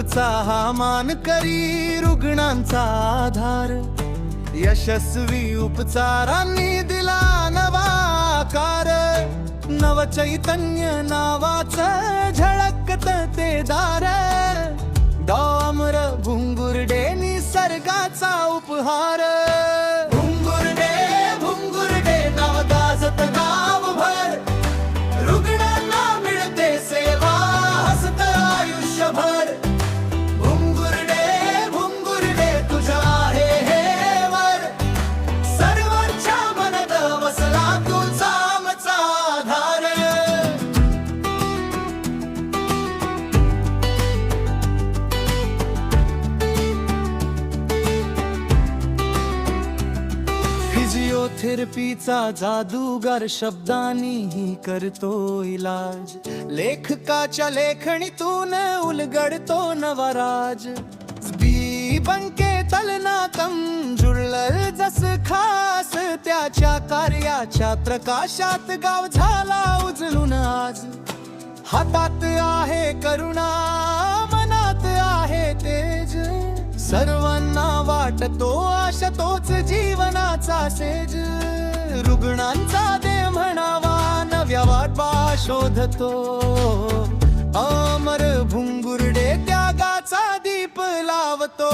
उपचा हा मानकरी रुग्णांचा आधार. यशस्वी उपचारांनी दिला नवा आकार. नवचैतन्य नावाचं झळकत ते दार. डामर भुंगुर्डे निसर्गाचा उपहार. भुंगुर्डे भुंगुर्डे नाव गाजत गावभर. रुग्णांना मिळते सेवा हसत आयुष्यभर. भुंगुर्डे भुंगुर्डे तुझं आहे हे वर. सर्वांच्या मनात वसला तुझा आमचा आधार. फिजिओथेरपीचा जादूगार शब्दांनीही करतो इलाज. लेखकाच्या लेखणीतून उलगडतो नवा राज. बी बंके तलनातम जुळल जस खास. त्याच्या कार्याच्या प्रकाशात गाव झाला उजळून आज. हातात आहे करुणा मनात आहे तेज. सर्वांना वाटतो आशा तोच जीवनाचा सेज. रुग्णांचा दे म्हणावा नव्या वाटवा शोधतो. अमर भुंगुर्डे त्यागाचा दीप लावतो.